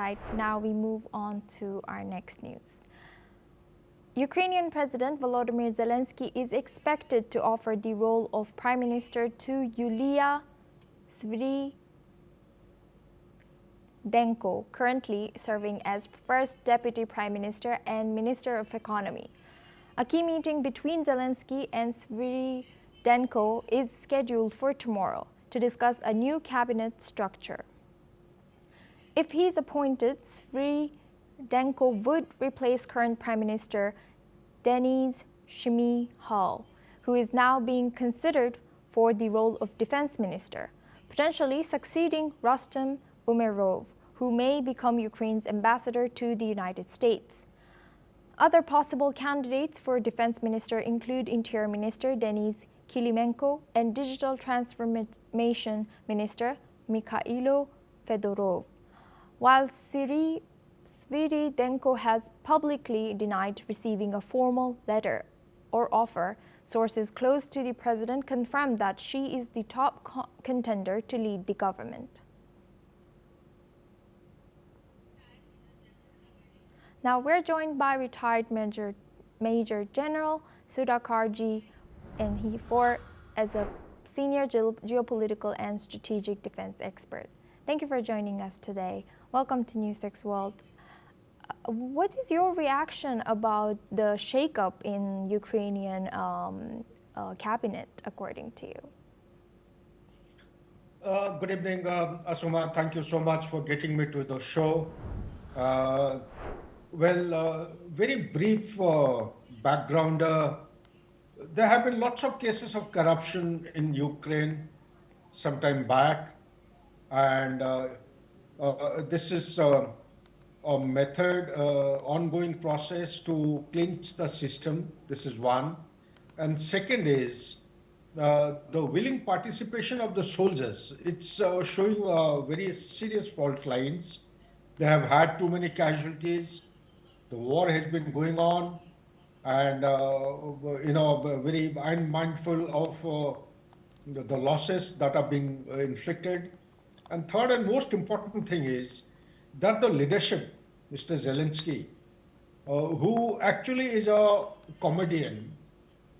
right, now we move on to our next news. Ukrainian President Volodymyr Zelensky is expected to offer the role of Prime Minister to Yulia Svyrydenko, currently serving as First Deputy Prime Minister and Minister of Economy. A key meeting between Zelensky and Svyrydenko is scheduled for tomorrow to discuss a new cabinet structure. If he is appointed, Svyrydenko would replace current Prime Minister Denis Shmyhal, who is now being considered for the role of Defense Minister, potentially succeeding Rustem Umerov, who may become Ukraine's ambassador to the United States. Other possible candidates for Defense Minister include Interior Minister Denis Kyrylenko and Digital Transformation Minister Mikhailo Fedorov. While Svyrydenko has publicly denied receiving a formal letter or offer, sources close to the president confirmed that she is the top contender to lead the government. Now we're joined by retired Major General Sudhakarji, and he as a senior geopolitical and strategic defense expert. Thank you for joining us today. Welcome to NewsX World. What is your reaction about the shakeup in Ukrainian cabinet, according to you? Good evening, Asuma. Thank you so much for getting me to the show. Very brief background. There have been lots of cases of corruption in Ukraine some time back, and this is a method, ongoing process to cleanse the system. This is one. And second is the willing participation of the soldiers. It's showing very serious fault lines. They have had too many casualties. The war has been going on, and very mindful of the losses that are being inflicted. And third and most important thing is that the leadership, Mr. Zelensky, who actually is a comedian,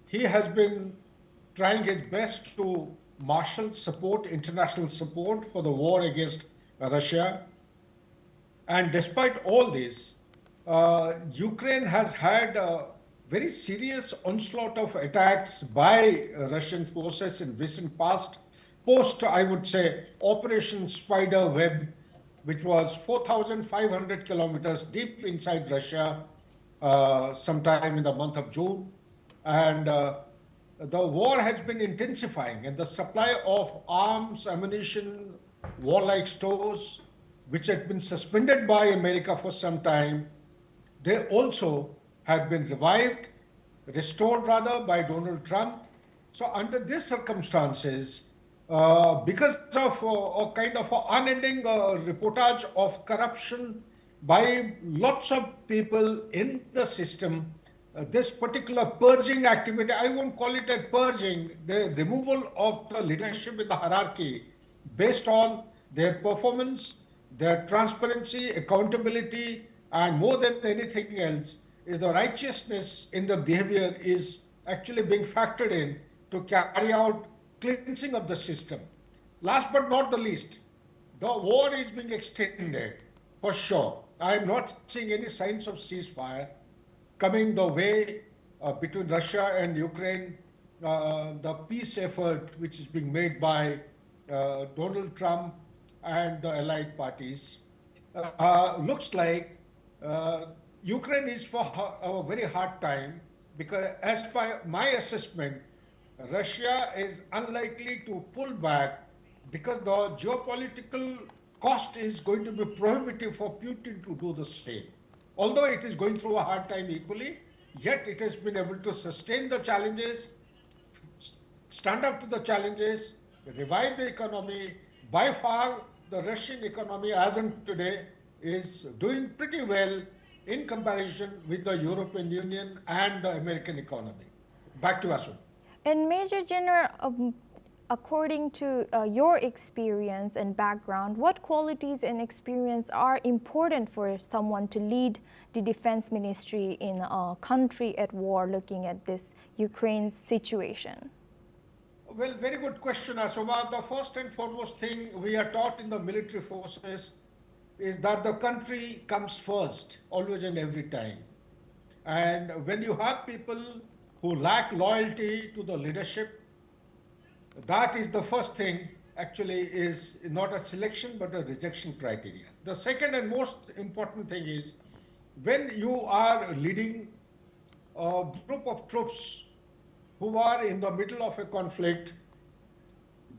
he has been trying his best to marshal support, international support for the war against Russia. And despite all this, Ukraine has had a very serious onslaught of attacks by Russian forces in recent past, post, I would say, Operation Spider Web, which was 4,500 kilometers deep inside Russia sometime in the month of June. And the war has been intensifying, and the supply of arms, ammunition, warlike stores, which had been suspended by America for some time, they also have been restored rather, by Donald Trump. So under these circumstances, because of a kind of unending reportage of corruption by lots of people in the system, this particular purging activity, I won't call it a purging, the removal of the leadership in the hierarchy based on their performance, their transparency, accountability, and more than anything else, is the righteousness in the behavior is actually being factored in to carry out cleansing of the system. Last but not the least, the war is being extended, for sure. I am not seeing any signs of ceasefire coming the way between Russia and Ukraine. The peace effort which is being made by Donald Trump and the allied parties looks like Ukraine is for a very hard time, because as per my assessment, Russia is unlikely to pull back because the geopolitical cost is going to be prohibitive for Putin to do the same. Although it is going through a hard time equally, yet it has been able to sustain the challenges, stand up to the challenges, revive the economy. By far, the Russian economy as of today is doing pretty well in comparison with the European Union and the American economy. Back to Asu. And Major General, according to your experience and background, what qualities and experience are important for someone to lead the defense ministry in a country at war, looking at this Ukraine situation? Well, very good question, Asoma. The first and foremost thing we are taught in the military forces is that the country comes first, always and every time. And when you have people who lack loyalty to the leadership, that is the first thing, actually, is not a selection but a rejection criteria. The second and most important thing is when you are leading a group of troops who are in the middle of a conflict,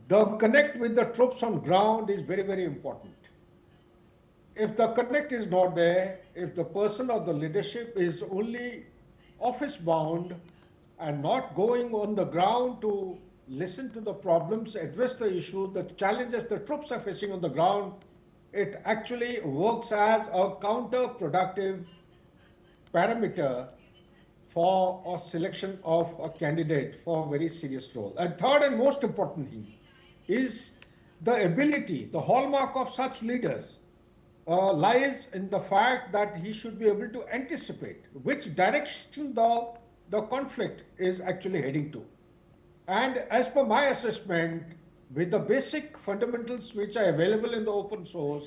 the connect with the troops on ground is very, very important. If the connect is not there, if the person or the leadership is only office bound and not going on the ground to listen to the problems, address the issues, the challenges the troops are facing on the ground, it actually works as a counterproductive parameter for a selection of a candidate for a very serious role. And third and most important thing is the ability, the hallmark of such leaders lies in the fact that he should be able to anticipate which direction the conflict is actually heading to. And as per my assessment, with the basic fundamentals which are available in the open source,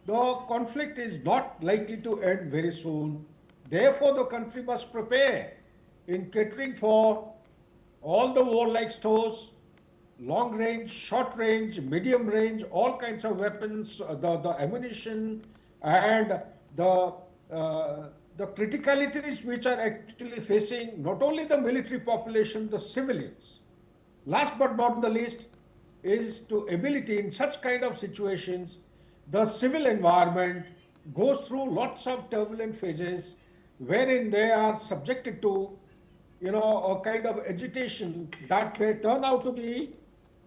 the conflict is not likely to end very soon. Therefore, the country must prepare in catering for all the warlike stores, long range, short range, medium range, all kinds of weapons, the ammunition, and the criticalities which are actually facing not only the military population, the civilians. Last but not the least is to ability in such kind of situations, the civil environment goes through lots of turbulent phases wherein they are subjected to, a kind of agitation that may turn out to be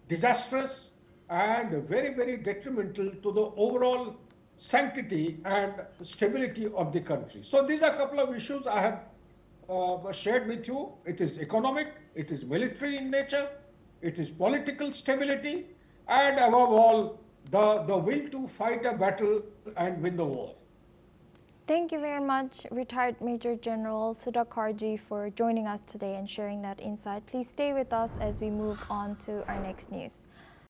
disastrous and very, very detrimental to the overall sanctity and stability of the country. So these are a couple of issues I have shared with you. It is economic, it is military in nature, it is political stability, and above all, the will to fight a battle and win the war. Thank you very much, retired Major General Sudhakarji, for joining us today and sharing that insight. Please stay with us as we move on to our next news.